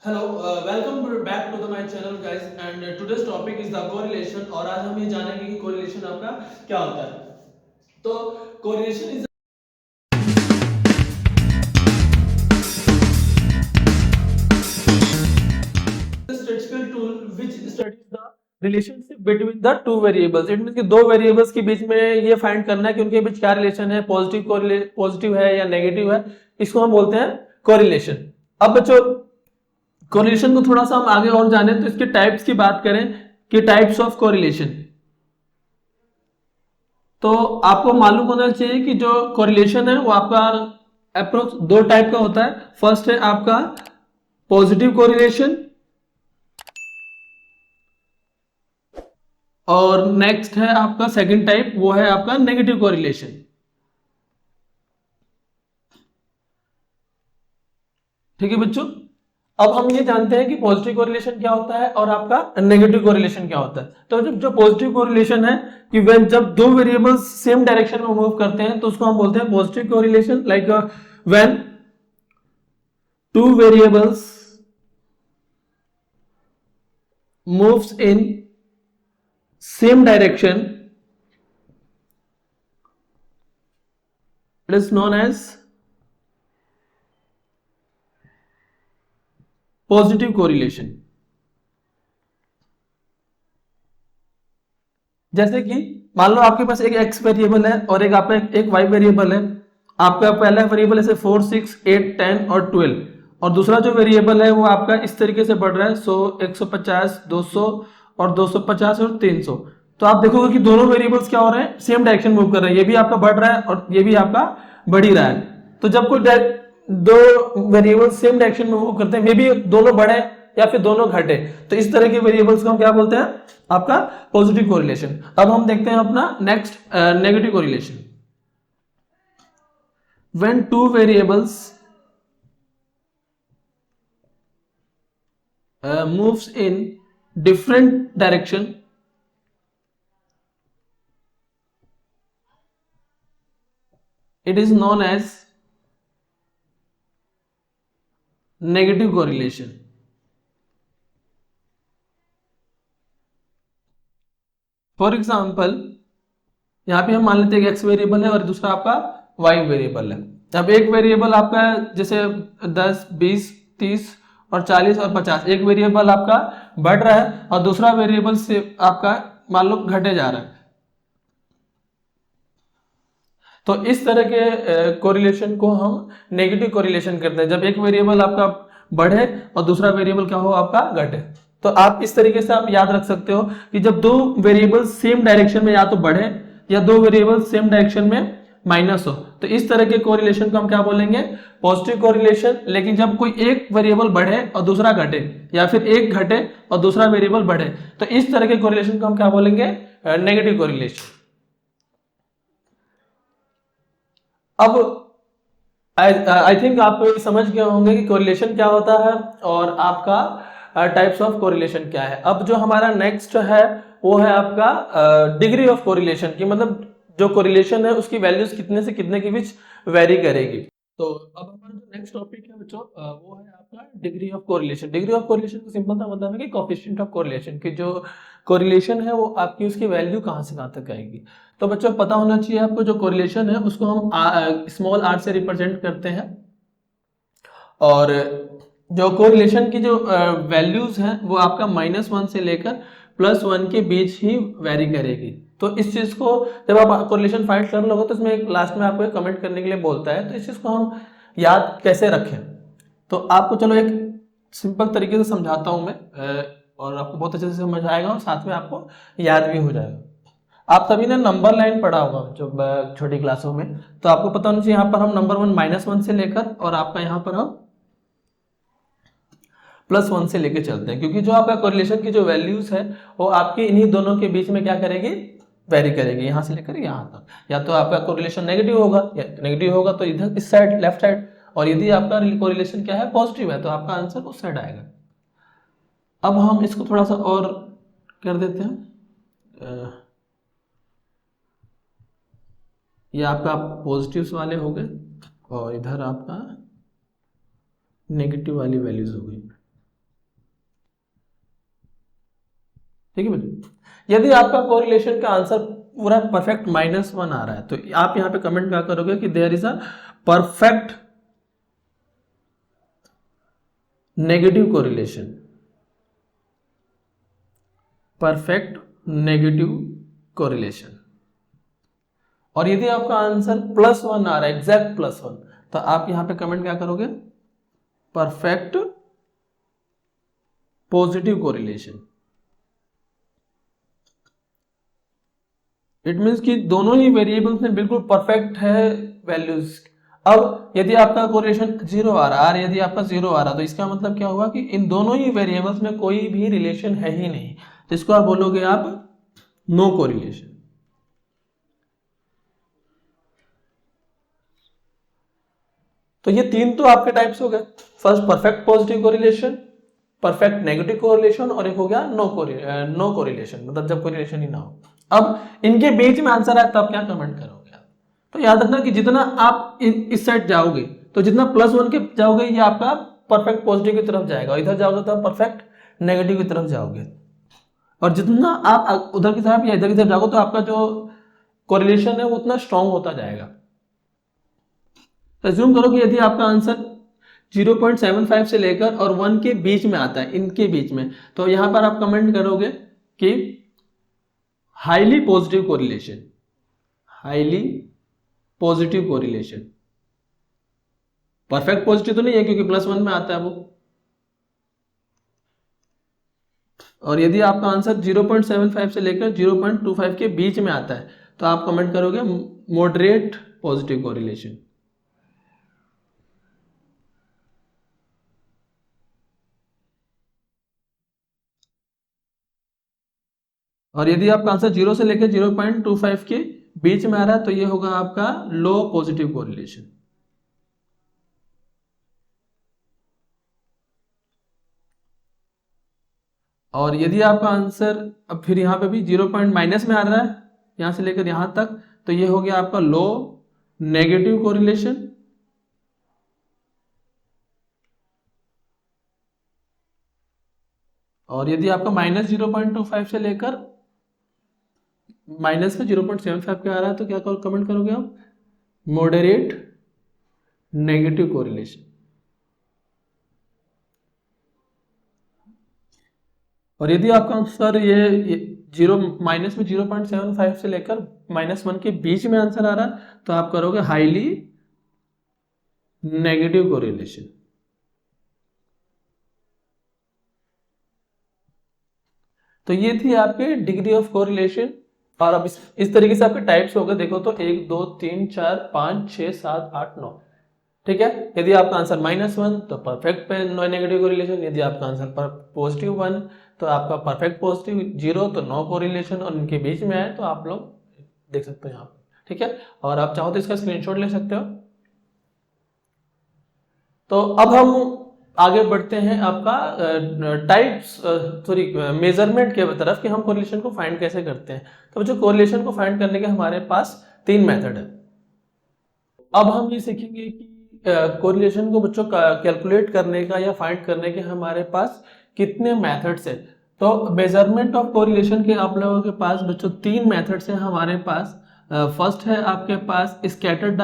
Hello welcome back to the my channel guys and today's topic is the correlation. और आज हम ये जानेंगे कि कोरिलेशन आपका क्या होता है। तो correlation is a statistical tool which studies the relationship between the two variables। It means कि दो वेरिएबल्स के बीच में ये फाइंड करना है कि उनके बीच क्या रिलेशन है, पॉजिटिव है या नेगेटिव है। इसको हम बोलते हैं कोरिलेशन। अब बच्चों कोरिलेशन को थोड़ा सा हम आगे और जाने तो इसके टाइप्स की बात करें कि टाइप्स ऑफ कोरिलेशन, तो आपको मालूम होना चाहिए कि जो कोरिलेशन है वो आपका अप्रोक्स दो टाइप का होता है। फर्स्ट है आपका पॉजिटिव कोरिलेशन और नेक्स्ट है आपका सेकंड टाइप, वो है आपका नेगेटिव कोरिलेशन। ठीक है बच्चों, अब हम ये जानते हैं कि पॉजिटिव कोरिलेशन क्या होता है और आपका नेगेटिव कोरिलेशन क्या होता है। तो जब जो पॉजिटिव कोरिलेशन है कि when जब दो वेरिएबल्स सेम डायरेक्शन में मूव करते हैं तो उसको हम बोलते हैं positive correlation. Like when two variables moves in same direction, it is known as positive correlation। जैसे कि मान लो आपके पास एक x वेरिएबल है और एक आपका एक y वेरिएबल है। आपका पहला वेरिएबल ऐसे 4, 6, 8, 10 और 12 और दूसरा जो वेरिएबल है वो आपका इस तरीके से बढ़ रहा है 100, 150, 200 और 250 और 300। तो आप देखोगे कि दोनों वेरिएबल्स क्या हो रहे हैं, सेम डायरेक्शन मूव कर रहे हैं। ये भी आपका बढ़ रहा है और ये भी आपका बढ़ ही रहा है। तो जब कोई दो वेरिएबल सेम डायरेक्शन में मूव करते हैं, मे बी दोनों बढ़े या फिर दोनों घटे, तो इस तरह के वेरिएबल्स को हम क्या बोलते हैं, आपका पॉजिटिव कोरिलेशन। अब हम देखते हैं अपना next negative correlation. When two variables moves in different direction, it is known as negative correlation। For example यहाँ पे हम मान लेते हैं कि x वेरिएबल है और दूसरा आपका y वेरिएबल है। अब एक वेरिएबल आपका जैसे 10, 20, 30 और 40 और 50, एक वेरिएबल आपका बढ़ रहा है और दूसरा वेरिएबल से आपका मान लो घटे जा रहा है। तो इस तरह के कोरिलेशन को हम नेगेटिव कोरिलेशन करते हैं, जब एक वेरिएबल आपका बढ़े और दूसरा वेरिएबल क्या हो, आपका घटे। तो आप इस तरीके से आप याद रख सकते हो कि जब दो वेरिएबल सेम डायरेक्शन में या तो बढ़े या दो वेरिएबल सेम डायरेक्शन में माइनस हो, तो इस तरह के कोरिलेशन को हम क्या बोलेंगे, पॉजिटिव कोरिलेशन। लेकिन जब कोई एक वेरिएबल बढ़े और दूसरा घटे या फिर एक घटे और दूसरा वेरिएबल बढ़े, तो इस तरह के कोरिलेशन को हम क्या बोलेंगे, नेगेटिव कोरिलेशन। अब आई थिंक आप समझ गए होंगे कि कोरिलेशन क्या होता है और आपका टाइप्स ऑफ कोरिलेशन क्या है। अब जो हमारा नेक्स्ट है वो है आपका डिग्री ऑफ कोरिलेशन की, मतलब जो कोरिलेशन है उसकी वैल्यूज कितने से कितने के बीच वेरी करेगी। तो अब हमारा जो नेक्स्ट टॉपिक है बच्चों वो है आपका degree of correlation. Degree of correlation का सिंपल सा मतलब है कि कोएफिशिएंट ऑफ कोरिलेशन की जो कोरिलेशन है वो आपकी उसकी वैल्यू कहाँ से कहाँ तक आएगी। तो बच्चों पता होना चाहिए आपको, जो कोरिलेशन है उसको हम स्मॉल r से रिप्रेजेंट करते हैं और जो कोरिलेशन की जो वैल्यूज हैं वो आपका -1 से लेकर +1 के बीच ही वेरी करेगी। तो इस चीज को जब आप कोरिलेशन फाइंड कर लोगे तो इसमें एक लास्ट में आपको कमेंट करने के लिए बोलता है, तो इस चीज को हम याद कैसे रखें। तो आपको चलो एक सिंपल तरीके से समझाता हूं मैं और आपको बहुत अच्छे से समझ आएगा और साथ में आपको याद भी हो जाएगा। आप सभी ने नंबर लाइन पढ़ा होगा जो छोटी क्लासों में, तो आपको पता होना चाहिए यहाँ पर हम नंबर 1 -1 से लेकर और आपका यहाँ पर हम +1 से लेके चलते हैं, क्योंकि जो आपका कोरिलेशन की जो वैल्यूज है वो आपकी इन्हीं दोनों के बीच में क्या करेगी, वेरी करेगी, यहां से लेकर यहां तक। या तो आपका कोरिलेशन नेगेटिव होगा, या नेगेटिव होगा तो इधर इस साइड लेफ्ट साइड, और यदि आपका कोरिलेशन क्या है, पॉजिटिव है, तो आपका आंसर उस साइड आएगा। अब हम इसको थोड़ा सा और कर देते हैं, ये आपका पॉजिटिव्स वाले हो गए और इधर आपका नेगेटिव वाली वैल्यूज हो गई। ठीक है बच्चों। यदि आपका कोरिलेशन का आंसर पूरा परफेक्ट -1 आ रहा है तो आप यहाँ पे कमेंट क्या करोगे कि there is a perfect negative correlation, perfect negative correlation. और यदि आपका आंसर +1 आ रहा है, एग्जैक्ट +1, तो आप यहां पे कमेंट क्या करोगे, perfect positive correlation. It means कि दोनों ही वेरिएबल्स में बिल्कुल परफेक्ट है वैल्यूज। अब यदि आपका कोरिलेशन 0 आ रहा है और यदि आपका 0 आ रहा तो इसका मतलब क्या हुआ कि इन दोनों ही वेरिएबल्स में कोई भी रिलेशन है ही नहीं, तो इसको आप बोलोगे आप नो कोरिलेशन। तो ये तीन तो आपके टाइप्स हो गए, first perfect positive correlation, perfect negative correlation, और एक हो गया नो कोरिलेशन, मतलब जब कोरिलेशन ही ना हो। अब इनके बीच में आंसर आए तब क्या कमेंट करोगे आप? तो याद रखना कि जितना आप इस साइड जाओगे तो जितना +1 के जाओगे ये आपका परफेक्ट पॉजिटिव की तरफ जाएगा, इधर जाओगे तो परफेक्ट नेगेटिव की तरफ जाओगे, और जितना आप उधर की तरफ या इधर की तरफ जाओगे तो आपका जो कोरिलेशन है वो उतना स्ट्रांग होता जाएगा। अज्यूम करो कि यदि आपका आंसर 0.75 से लेकर और 1 के बीच में आता है, इनके बीच में, तो यहां पर आप कमेंट करोगे कि highly positive correlation, highly positive correlation. Perfect positive तो नहीं है क्योंकि +1 में आता है वो। और यदि आपका आंसर 0.75 से लेकर 0.25 के बीच में आता है तो आप कमेंट करोगे मॉडरेट पॉजिटिव कोरिलेशन। और यदि आपका आंसर 0 से लेकर 0.25 के बीच में आ रहा है तो ये होगा आपका लो पॉजिटिव कोरिलेशन। और यदि आपका आंसर अब फिर यहाँ पे भी 0 पॉइंट माइनस में आ रहा है, यहाँ से लेकर यहाँ तक, तो ये हो गया आपका लो नेगेटिव कोरिलेशन। और यदि आपका -0.25 से लेकर माइनस का 0.75 के आ रहा है तो क्या कमेंट करोगे आप, मॉडरेट नेगेटिव कोरिलेशन। और यदि आपका आंसर ये जीरो माइनस में 0.75 से लेकर -1 के बीच में आंसर आ रहा है तो आप करोगे हाईली नेगेटिव कोरिलेशन। तो ये थी आपके डिग्री ऑफ कोरिलेशन। और अब इस तरीके से आपके टाइप्स हो गए, देखो तो 1 2 3 4 5 6 7 8 9, ठीक है। यदि आपका आंसर -1 तो परफेक्ट पे नो नेगेटिव कोरिलेशन, यदि आपका आंसर +1 तो आपका परफेक्ट पॉजिटिव, 0 तो नो कोरिलेशन, और इनके बीच में है तो आप लोग देख सकते हो यहाँ पे, ठीक है। और आप चाहो तो इसका स्क्रीनशॉट ले सकते हो। तो अब हम आगे बढ़ते हैं आपका मेजरमेंट के तरफ कि हम कोरिलेशन को फाइंड कैसे करते हैं। तो जो कोरिलेशन को फाइंड करने के हमारे पास 3 मेथड है। अब हम ये सीखेंगे कि कोरिलेशन को बच्चों कैलकुलेट करने का या फाइंड करने के हमारे पास कितने मेथड्स है। तो मेजरमेंट ऑफ कोरिलेशन के आप लोगों के पास बच्चों 3 मेथड्स है हमारे पास। फर्स्ट है आपके पास स्कैटर्ड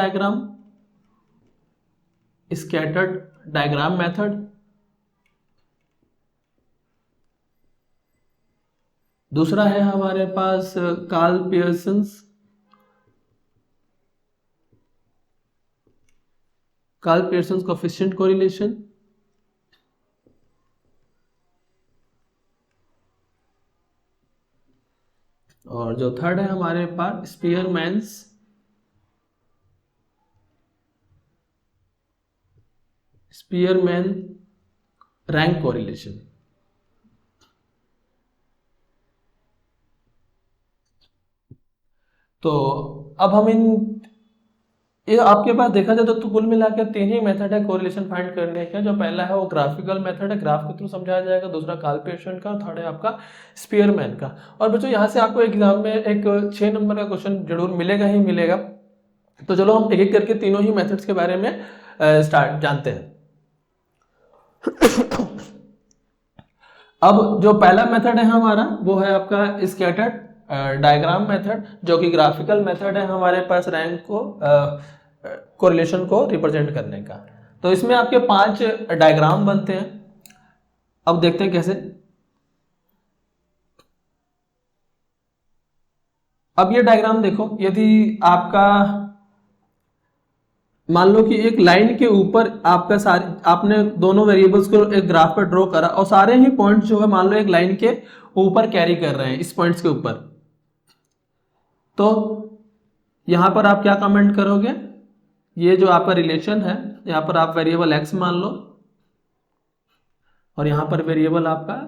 डायग्राम मेथड। दूसरा है हमारे पास कार्ल पियर्सन्स कोएफिशिएंट कोरिलेशन। और जो थर्ड है हमारे पास स्पीयरमैन्स रैंक कोरिलेशन। तो अब हम ये आपके पास देखा जाए तो कुल मिला के 3 ही मेथड है कोरिलेशन फाइंड करने का। जो पहला है वो ग्राफिकल मेथड है, ग्राफ के थ्रू समझाया जाएगा। दूसरा कार्ल पियर्सन का, थर्ड है आपका स्पीयरमैन का। और बच्चों यहाँ से आपको एग्जाम में एक 6 नंबर का क्वेश्चन जरूर मिलेगा ही मिलेगा। तो चलो हम एक एक करके तीनों ही मेथड्स के बारे में जानते हैं। अब जो पहला मेथड है हमारा वो है आपका स्कैटर्ड डायग्राम मेथड, जो कि ग्राफिकल मेथड है हमारे पास रैंक को कोरिलेशन को रिप्रेजेंट करने का। तो इसमें आपके 5 डायग्राम बनते हैं। अब देखते हैं कैसे। अब ये डायग्राम देखो, यदि आपका मान लो कि एक लाइन के ऊपर आपका सारे आपने दोनों वेरिएबल्स को एक ग्राफ पर ड्रॉ करा और सारे ही पॉइंट्स जो है मान लो एक लाइन के ऊपर कैरी कर रहे हैं, इस पॉइंट्स के ऊपर, तो यहां पर आप क्या कमेंट करोगे, ये जो आपका रिलेशन है यहां पर आप वेरिएबल एक्स मान लो और यहां पर वेरिएबल आपका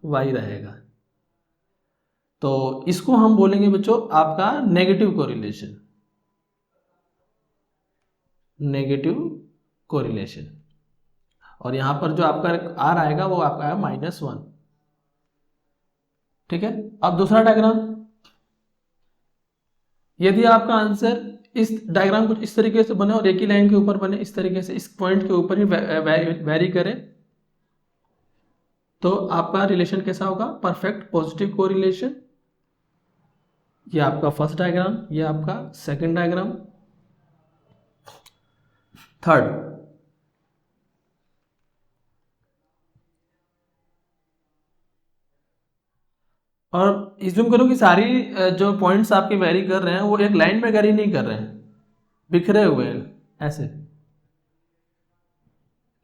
वाई रहेगा। तो इसको हम बोलेंगे बच्चों आपका नेगेटिव कोरिलेशन, नेगेटिव कोरिलेशन। और यहां पर जो आपका आर आएगा वो आपका है -1। ठीक है। अब दूसरा डायग्राम, यदि आपका आंसर इस डायग्राम कुछ इस तरीके से बने और एक ही लाइन के ऊपर बने, इस तरीके से इस पॉइंट के ऊपर ही वेरी करे, तो आपका रिलेशन कैसा होगा, परफेक्ट पॉजिटिव कोरिलेशन। ये आपका फर्स्ट डायग्राम, ये आपका सेकंड डायग्राम। थर्ड, और इज्यूम करो कि सारी जो पॉइंट्स आपके वेरी कर रहे हैं वो एक लाइन में वेरी नहीं कर रहे हैं, बिखरे हुए हैं ऐसे।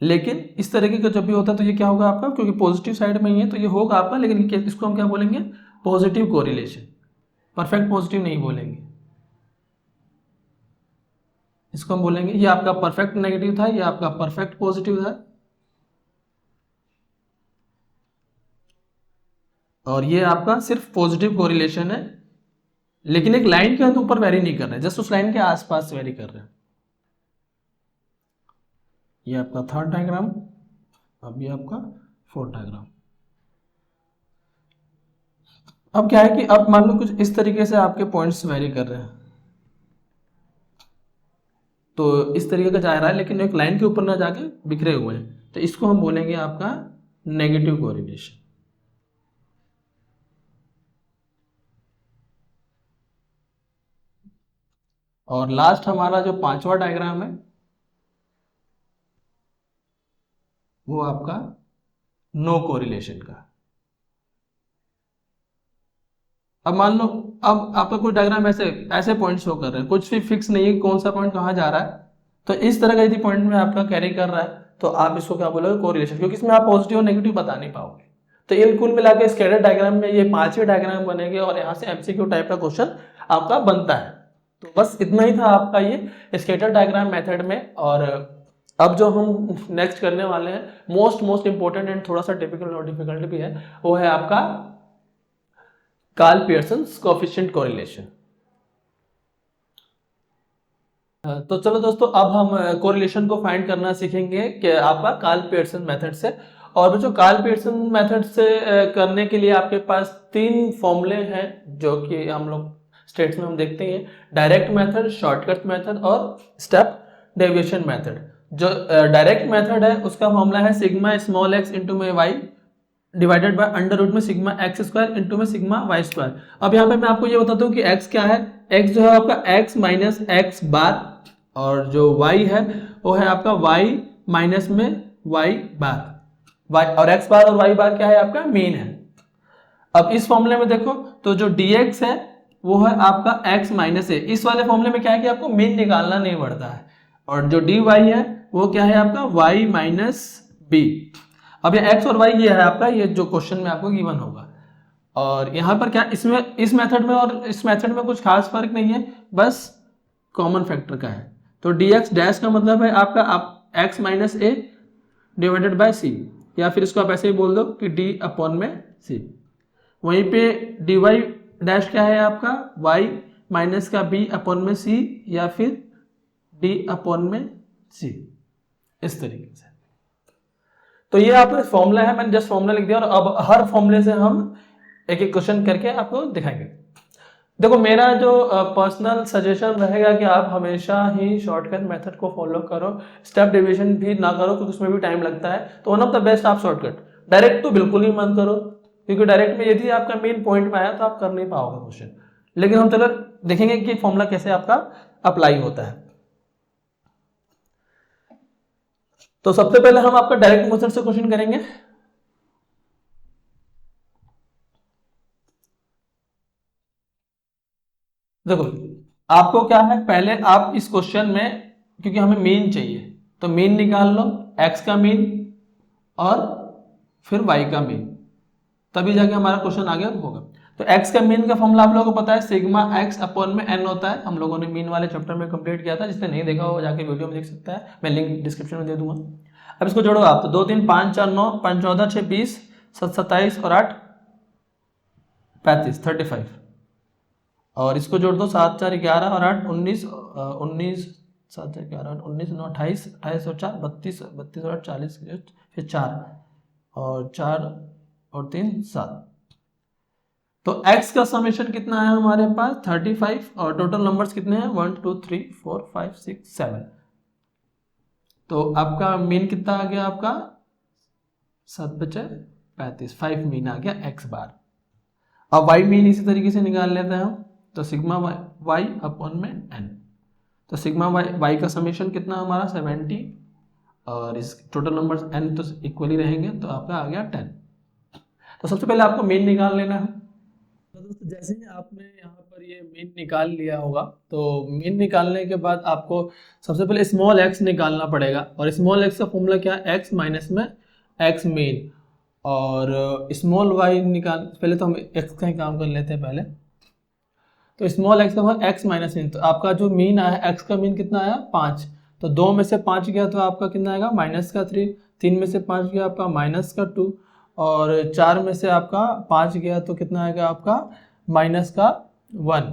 लेकिन इस तरीके का जब भी होता है तो ये क्या होगा आपका, क्योंकि पॉजिटिव साइड में ही है तो ये होगा आपका, लेकिन इसको हम क्या बोलेंगे, पॉजिटिव कोरिलेशन, परफेक्ट पॉजिटिव नहीं बोलेंगे, इसको हम बोलेंगे ये आपका परफेक्ट नेगेटिव था, ये आपका परफेक्ट पॉजिटिव था, और ये आपका सिर्फ पॉजिटिव कोरिलेशन है, लेकिन एक लाइन के ऊपर वेरी नहीं कर रहे हैं, जस्ट उस लाइन के आसपास वेरी कर रहे हैं। ये आपका थर्ड डायग्राम, अब ये आपका फोर्थ डायग्राम। अब क्या है कि अब मान लो कुछ इस तरीके से आपके पॉइंट्स वेरी कर रहे हैं, तो इस तरीके का जा रहा है लेकिन एक लाइन के ऊपर ना जाके बिखरे हुए हैं, तो इसको हम बोलेंगे आपका नेगेटिव कोरिलेशन। और लास्ट हमारा जो 5वां डायग्राम है वो आपका नो कोरिलेशन का। अब मान लो अब आपका कोई डायग्राम ऐसे ऐसे पॉइंट शो कर रहे हैं, कुछ भी फिक्स नहीं है कौन सा पॉइंट कहाँ जा रहा है, तो इस तरह का यदि पॉइंट में आपका कैरी कर रहा है तो आप इसको क्या बोलोगे, कोरिलेशन, क्योंकि इसमें आप पॉजिटिव और नेगेटिव बता नहीं पाओगे। तो इन कुल मिला के स्कैटर डायग्राम में ये 5वें डायग्राम बनेंगे और यहाँ से एमसीक्यू टाइप का क्वेश्चन आपका बनता है। तो बस इतना ही था आपका ये स्कैटर डायग्राम मेथड में। और अब जो हम नेक्स्ट करने वाले हैं मोस्ट इंपॉर्टेंट एंड थोड़ा सा टिपिकल और डिफिकल्ट भी है, वो है आपका कार्ल पियर्सन्स कोएफिशिएंट कोरिलेशन। तो चलो दोस्तों अब हम कोरिलेशन को फाइंड करना सीखेंगे कि आपका कार्ल पियर्सन मेथड से। और जो कार्ल पियर्सन मेथड से करने के लिए आपके पास 3 फॉर्मूले हैं जो कि हम लोग स्टेट्स में हम देखते हैं, डायरेक्ट मेथड, शॉर्टकट मेथड और स्टेप डेविएशन मेथड। जो डायरेक्ट मेथड है उसका फॉर्मूला है सिग्मा स्मॉल एक्स इंटू में y divided by under root में सिग्मा एक्स स्क्वायर इंटू में सिग्मा वाई स्क्वायर। अब यहाँ पे मैं आपको ये बताता हूँ कि x क्या है। x जो है आपका x माइनस एक्स बार, और जो y है वो है आपका y माइनस में y बार, y और x बार और y बार क्या है आपका मीन है। अब इस फॉर्मूले में देखो तो जो dx है वो है आपका x माइनस ए। इस वाले फॉर्मूले में क्या है कि आपको मीन निकालना नहीं पड़ता है, और जो dy है वो क्या है आपका y माइनस बी। अब ये x और y ये है आपका, ये जो क्वेश्चन में आपको गिवन होगा। और यहाँ पर क्या इसमें इस मेथड में और इस मेथड में कुछ खास फर्क नहीं है, बस कॉमन फैक्टर का है। तो dx डैश का मतलब है आपका आप x minus A divided by C, या फिर इसको आप ऐसे ही बोल दो कि d अपॉन में c। वहीं पे dy डैश क्या है आपका y माइनस का b अपॉन में c, या फिर d अपॉन में c, इस तरीके से। तो ये आपका फॉर्मूला है, मैंने जस्ट फॉर्मूला लिख दिया और अब हर फॉर्मूले से हम एक एक क्वेश्चन करके आपको दिखाएंगे। देखो मेरा जो पर्सनल सजेशन रहेगा कि आप हमेशा ही शॉर्टकट मेथड को फॉलो करो, स्टेप डेविएशन भी ना करो क्योंकि उसमें भी टाइम लगता है। तो वन ऑफ द बेस्ट आप शॉर्टकट, डायरेक्ट तो बिल्कुल ही मत करो, क्योंकि डायरेक्ट में यदि आपका मेन पॉइंट में आया तो आप कर नहीं पाओगे क्वेश्चन। लेकिन हम चलो देखेंगे कि फॉर्मूला कैसे आपका अप्लाई होता है। तो सबसे पहले हम आपका डायरेक्ट मेथड से क्वेश्चन करेंगे। देखो आपको क्या है, पहले आप इस क्वेश्चन में, क्योंकि हमें मीन चाहिए, तो मीन निकाल लो, एक्स का मीन और फिर वाई का मीन, तभी जाके हमारा क्वेश्चन आगे होगा। तो एक्स का मीन का फॉर्मूला आप लोगों को पता है, सिग्मा एक्स अपॉन में एन होता है। हम लोगों ने मीन वाले चैप्टर में कंप्लीट किया था, जिसने नहीं देखा हो जाके वीडियो में देख सकता है, मैं लिंक डिस्क्रिप्शन में दे दूंगा। अब इसको जोड़ो आप, तो 2 3 5 4 9 5 14 6 20 7 27 और 8 35 35, और इसको जोड़ दो, 7 4 11 और 8 19 19 7 4 11 19 9 28 28 और 4 32 32 और 8 40, फिर 4 और 4 और 3 7। तो x का समेशन कितना है हमारे पास 35, और टोटल नंबर्स कितने हैं 1 2 3 4 5 6 7। तो आपका मीन कितना आ गया, आपका 7 बचे 35, 5 मीन आ गया x बार। अब y मीन इसी तरीके से निकाल लेते हैं हम, तो सिग्मा y अपॉन में n, तो सिग्मा y का समेशन कितना हमारा 70, और इस टोटल नंबर्स n तो इक्वली रहेंगे, तो आपका आ गया 10। तो सबसे पहले आपको मीन निकाल लेना है। तो दोस्तों जैसे ही आपने यहाँ पर ये मीन निकाल लिया होगा, तो मीन निकालने के बाद आपको सबसे पहले स्मॉल एक्स निकालना पड़ेगा, और स्मॉल एक्स का फॉर्मूला क्या है, एक्स माइनस में एक्स मीन, और स्मॉल वाई निकाल, पहले तो हम एक्स का ही काम कर लेते हैं पहले। तो स्मॉल एक्स का मतलब एक्स माइनस मीन, तो आपका जो मीन आया, एक्स का मीन कितना आया 5, तो 2 में से 5 गया तो आपका कितना आएगा माइनस का 3, 3 में से 5 गया आपका माइनस का 2, और 4 में से आपका 5 गया तो कितना आएगा आपका माइनस का 1,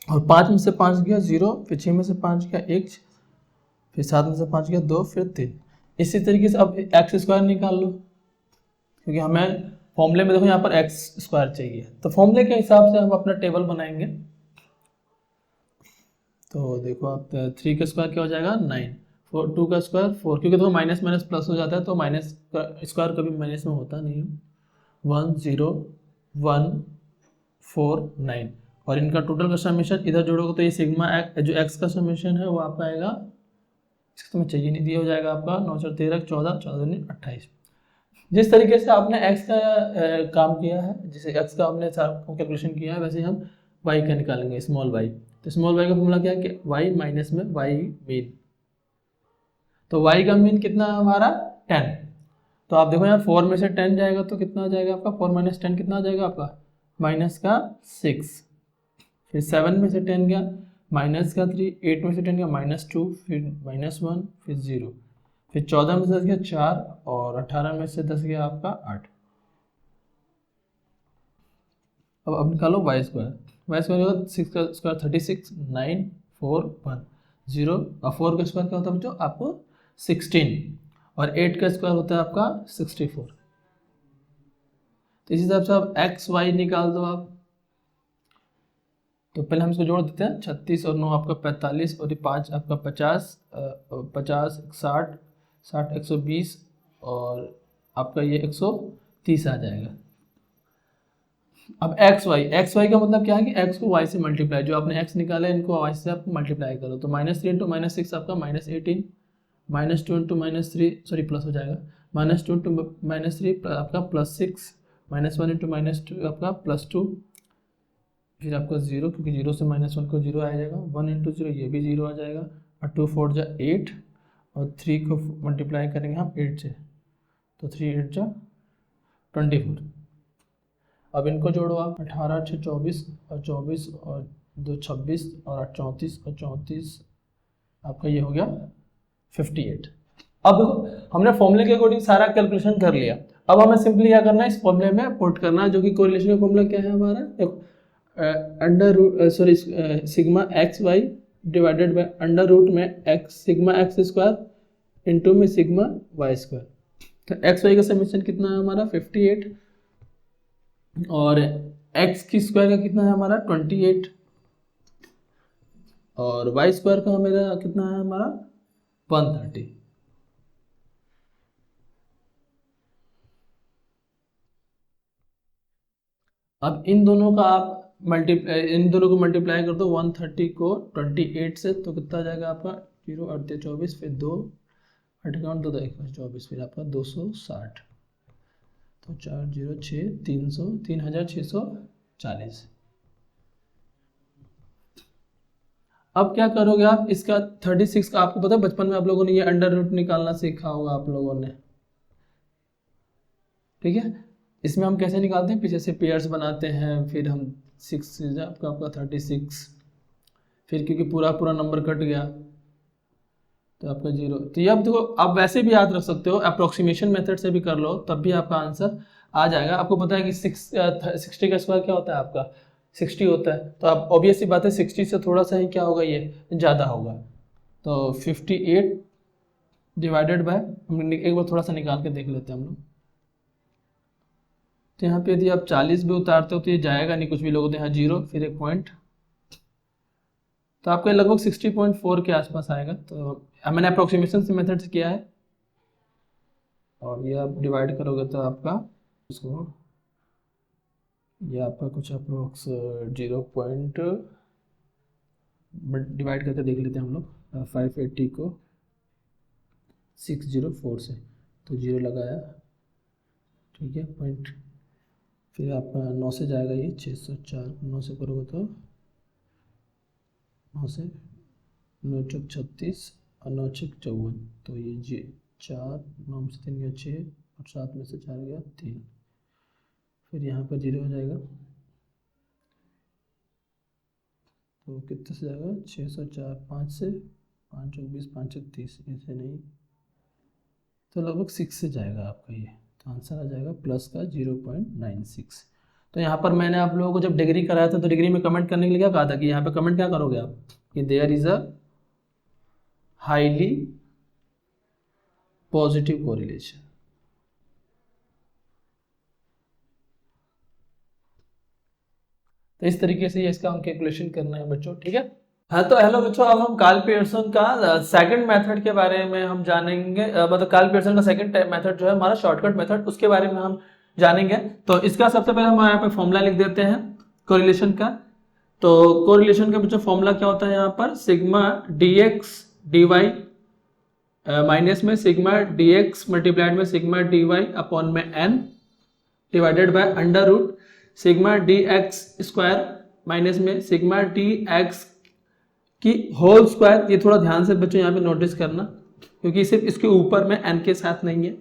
और 5 में से 5 गया 0, फिर 6 में से 5 गया 1, फिर 7 में से 5 गया 2, फिर 3। इसी तरीके से अब एक्स स्क्वायर निकाल लो, क्योंकि हमें फॉर्मूले में देखो यहाँ पर एक्स स्क्वायर चाहिए, तो फॉर्मूले के हिसाब से हम अपना टेबल बनाएंगे। तो देखो आप 3 का स्क्वायर क्या हो जाएगा 9, 2 का स्क्वायर 4, क्योंकि देखो माइनस माइनस प्लस हो जाता है, तो माइनस का स्क्वायर कभी माइनस में होता नहीं है। 1 0 1 4 9, और इनका टोटल का समेशन इधर जोड़ोगे तो ये सिग्मा जो एक्स का समेशन है वो आपका आएगा, इसको तो चाहिए नहीं, दिया हो जाएगा आपका 9 4 13 14 14 28। जिस तरीके से आपने x का काम किया है, जैसे x का आपने कैलकुलेशन किया है, वैसे हम y का निकालेंगे, स्मॉल y। तो स्मॉल y का फॉर्मूला क्या है कि y माइनस में y मीन, तो y का मीन कितना है हमारा 10। तो आप देखो यहाँ 4 में से 10 जाएगा तो कितना आ जाएगा आपका, 4 माइनस 10 कितना आ जाएगा आपका माइनस का 6, फिर 7 में से 10 गया माइनस का 3, 8 में से 10 गया माइनस 2, फिर माइनस 1, फिर 0, फिर 14 में से 10 गया 4, और 18 में से 10 गया आपका 8। अब निकालो वाई स्क्वायर, वाई स्क्वायर होगा 6 का स्क्वायर 36, 9 4 1 0, और 4 का स्क्वायर क्या होता है बच्चों आपको 16, और 8 का स्क्वायर होता है आपका 64। तो इस हिसाब से आप एक्स वाई निकाल दो आप। तो पहले हम इसको जोड़ देते हैं, 36 और 9 आपका 45, और ये 5 आपका 50, 50 60 60 120, और आपका ये 130 आ जाएगा। अब एक्स वाई का मतलब क्या है कि एक्स को वाई से मल्टीप्लाई, जो आपने एक्स निकाला है इनको वाई से आप मल्टीप्लाई करो, तो -3 इंटू -6 आपका -18, -2 इंटू -3 सॉरी प्लस हो जाएगा, -2 इंटू -3 आपका +6, -1 इंटू -2 आपका +2, फिर आपका 0, क्योंकि 0 से -1 को 0 आ जाएगा, 1 इंटू 0 ये भी 0 आ जाएगा, और 2 4 जा 8, और 3 को मल्टीप्लाई करेंगे हम 8 से, तो 3 8 जा 24। अब इनको जोड़ो आप, 18 6 24, और 24 और 2 26, और 8 34, और 34 आपका ये हो गया 58। अब देखो हमने फॉर्मूले के अकॉर्डिंग सारा कैलकुलेशन कर लिया, अब हमें सिंपली क्या करना है, इस फॉर्मूले में पुट करना है, जो कि कोरिलेशन का फॉर्मूला क्या है हमारा, under root sorry sigma X Y divided by under root में X sigma x square into में सिग्मा वाई स्क्वायर। तो एक्स वाई का समीकरण कितना है हमारा 58, और x की स्क्वायर का कितना है हमारा 28, और y स्क्वायर का मेरा कितना है हमारा 130। अब इन दोनों का आप इन दोनों को मल्टीप्लाई कर दो 130 को 28 से, तो कितना आ जाएगा आपका 0 8 24, फिर 2 8 काउंट 2 1 24, फिर आपका 260, तो 4 0 6 300 3640। अब क्या करोगे आप, इसका 36 का आपको पता है बचपन में आप लोगों ने ये अंडर रूट निकालना सीखा होगा आप लोगों ने, ठीक है। इसमें हम कैसे निकालते हैं, पीछे से पेयर्स बनाते हैं, फिर हम 6 आपका 36, फिर क्योंकि पूरा नंबर कट गया तो आपका 0। तो ये अब देखो, आप वैसे भी याद रख सकते हो, अप्रोक्सीमेशन मेथड से भी कर लो तब भी आपका आंसर आ जाएगा। आपको पता है कि 60 का स्क्वायर क्या होता है आपका 60 होता है, तो आप ऑब्वियस सी बात है 60 से थोड़ा सा ही क्या होगा, ये ज़्यादा होगा। तो 58 डिवाइडेड बाय, एक बार थोड़ा सा निकाल के देख लेते हैं हम लोग। तो यहाँ पे यदि आप 40 भी उतारते हो तो ये जाएगा नहीं, कुछ भी लोग यहाँ 0 फिर एक पॉइंट, तो आपका लगभग 60.4 के आसपास आएगा। तो मैंने अप्रोक्सीमेशन से मेथड से किया है, और ये आप डिवाइड करोगे तो आपका इसको, ये आपका कुछ अप्रोक्स 0 पॉइंट डिवाइड करके देख लेते हैं हम लोग। 580 को 604 से, तो 0 लगाया, ठीक है पॉइंट, फिर आपका 9 से जाएगा ये 604, 9 से करोगे तो 9 से 9 चौक 36 और 9 चौक 54, तो ये 4, 9 से 3 गया 6 और 7 में से 4 गया 3, फिर यहाँ पर 0 हो जाएगा, तो कितने से जाएगा 604, 5 से 5 चौक 20, 5 चौक 30, ऐसे नहीं, तो लगभग 6 से जाएगा आपका ये, तो आंसर आ जाएगा प्लस का 0.96। तो यहाँ पर मैंने आप लोगों को जब डिग्री कराया था तो डिग्री में कमेंट करने के लिए क्या कहा था कि यहाँ पे कमेंट क्या करोगे आप कि there is a highly positive correlation. तो इस तरीके से इसका हम कैलकुलेशन करना है बच्चों, ठीक है। हाँ तो हेलो बच्चों, अब हम कार्ल पियर्सन का सेकंड मेथड के बारे में हम जानेंगे। मतलब कार्ल पियर्सन का सेकंड मेथड जो है हमारा शॉर्टकट मेथड, उसके बारे में हम जानेंगे। तो इसका सबसे पहले हम यहाँ पे फॉर्मूला लिख देते हैं कोरिलेशन का। तो कोरिलेशन का बच्चों फॉर्मूला क्या होता है, यहाँ पर सिग्मा dx dy माइनस में सिग्मा dx मल्टीप्लाइड में सिग्मा dy अपॉन में n divided by under root sigma dx square minus में सिग्मा dx की होल स्क्वायर। ये थोड़ा ध्यान से बच्चों यहाँ पे नोटिस करना, क्योंकि सिर्फ इसके ऊपर में n के साथ नहीं है।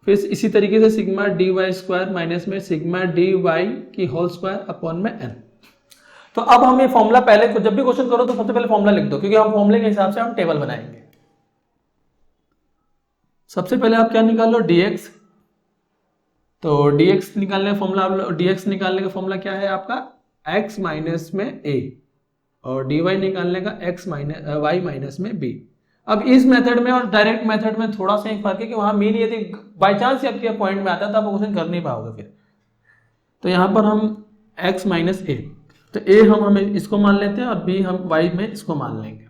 फिर इसी तरीके से सिग्मा dy स्क्वायर माइनस में सिग्मा dy की होल स्क्वायर अपॉन में n। तो अब हम ये फॉर्मूला पहले, जब भी क्वेश्चन करो तो सबसे पहले फॉर्मूला लिख दो, क्योंकि हम फॉर्मूले के हिसाब से हम टेबल बनाएंगे। सबसे पहले आप क्या निकाल लो dx, तो dx निकालने का फॉर्मूला, dx निकालने का फॉर्मूला क्या है आपका x माइनस में a, और dy निकालने का y माइनस में b। अब इस मेथड में और डायरेक्ट मेथड में थोड़ा सा एक फर्क है कि वहां मीन यदि बाय चांस आपके पॉइंट में आता है तो आप क्वेश्चन कर नहीं पाओगे फिर। तो यहाँ पर हम x माइनस a, तो a हम इसको मान लेते हैं और b हम y में इसको मान लेंगे।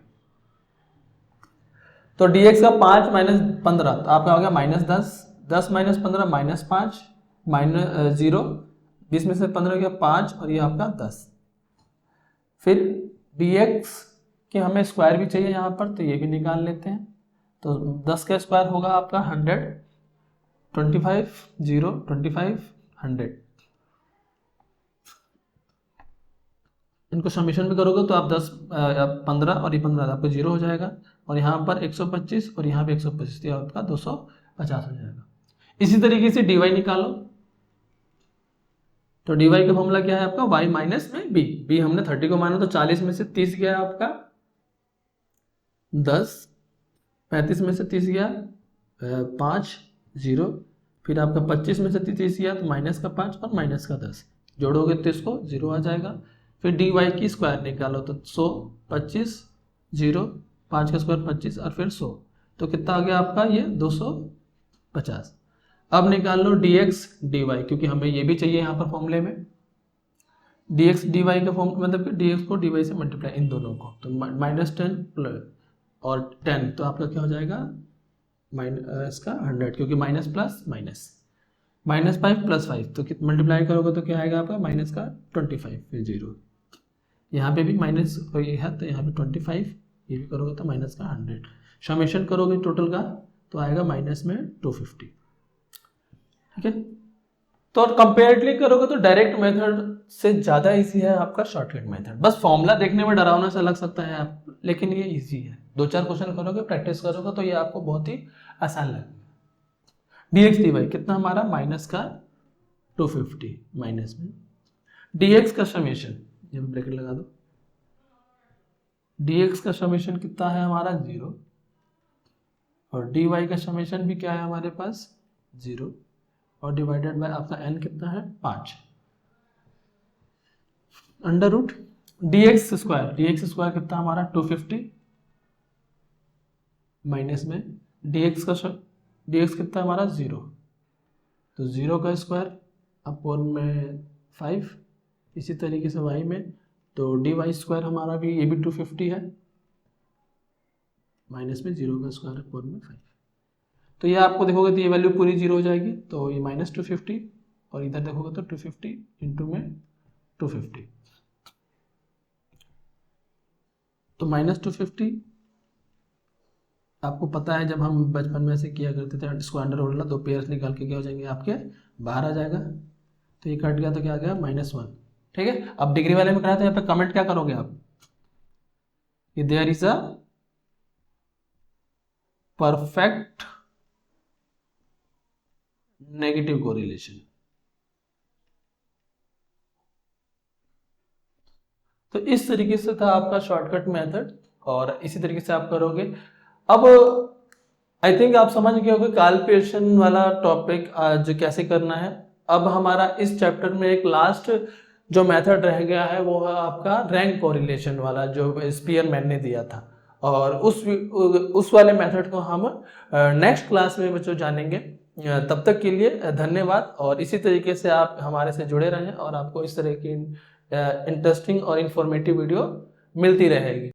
तो dx का 5 माइनस 15, तो आपका हो गया माइनस 10, 10 माइनस 15 माइनस 5 माइनस 0, 20 में से 15 हो गया 5 और ये आपका 10। फिर dx कि हमें स्क्वायर भी चाहिए यहाँ पर, तो ये भी निकाल लेते हैं। तो 10 का स्क्वायर होगा आपका 100, 25 0 25 100। इनको समीशन भी करोगे तो आप 10 15 और ये 15 आपको 0 हो जाएगा, और यहाँ पर 125 और यहाँ पे 125, तो आपका 250 हो जाएगा। इसी तरीके से dy निकालो, तो dy का फॉर्मूला क्या है आपका y माइनस में b हमने 30 को माना तो 40 में से 30 गया आपका 10, 35 में से 30 गया 5 0, फिर आपका 25 में से 30 गया तो माइनस का 5 और माइनस का 10, जोड़ोगे तो इसको 0 आ जाएगा। फिर dy की स्क्वायर निकालो तो 100 25 0, 5 का स्क्वायर 25 और फिर 100, तो कितना आ गया आपका ये 250। अब निकाल लो dx dy, क्योंकि हमें ये भी चाहिए यहाँ पर फॉर्मूले में। dx dy का फॉर्म मतलब कि dx को dy से मल्टीप्लाई इन दोनों को, तो माइनस 10 प्लस और 10, तो आपका क्या हो जाएगा इसका 100, क्योंकि माइनस प्लस माइनस -5 + 5 तो कितना मल्टीप्लाई करोगे तो क्या आएगा आपका माइनस का 25 फिर 0। यहाँ पे भी माइनस ये है तो यहाँ पे 25, ये भी करोगे तो माइनस का 100। समेशन करोगे टोटल का तो आएगा माइनस में 250। ठीक है, तो कंपेरेटिवली करोगे तो डायरेक्ट मेथड से ज़्यादा इजी है आपका शॉर्टकट मेथड। बस फॉर्मूला देखने में डरावना सा लग सकता है आप, लेकिन ये इजी है। 2-4 क्वेश्चन करोगे, प्रैक्टिस करोगे तो ये आपको बहुत ही आसान लगेगा। dx dy कितना हमारा माइनस का 250 माइनस में dx का समेशन, ये ब्रैकेट लगा दो, dx का समेशन कितना है हमारा 0 और dy का समेशन भी क्या है हमारे पास 0 और डिवाइडेड बाय आपका n कितना है 5 अंडर रूट dx स्क्वायर कितना हमारा 250 माइनस में dx कितना हमारा 0 तो 0 का स्क्वायर अपॉन में 5, इसी तरीके से y में तो dy स्क्वायर हमारा भी ये भी 250 है माइनस में 0 का स्क्वायर अपॉन में 5। तो ये आपको देखोगे तो ये वैल्यू पूरी 0 हो जाएगी, तो ये -250 और इधर देखोगे तो 250 इंटू में 250 तो -250। आपको पता है जब हम बचपन में से किया करते थे इसको अंडर रूट ला 2 पेयर्स निकाल के क्या हो जाएंगे आपके बाहर आ जाएगा, तो ये कट गया तो क्या आ गया -1। ठीक है, अब डिग्री वाले में करा तो यहाँ पे कमेंट क्या करोगे आप कि there is a perfect negative correlation. तो इस तरीके से था आपका शॉर्टकट मेथड और इसी तरीके से आप करोगे। अब आई थिंक आप समझ गए होंगे कैलकुलेशन वाला टॉपिक आज कैसे करना है। अब हमारा इस चैप्टर में एक लास्ट जो मेथड रह गया है वो है आपका रैंक कोरिलेशन वाला जो स्पीयरमैन ने दिया था, और उस वाले मेथड को हम नेक्स्ट क्लास में बच्चों जानेंगे। तब तक के लिए धन्यवाद, और इसी तरीके से आप हमारे से जुड़े रहें और आपको इस तरह की इंटरेस्टिंग और इन्फॉर्मेटिव वीडियो मिलती रहेगी।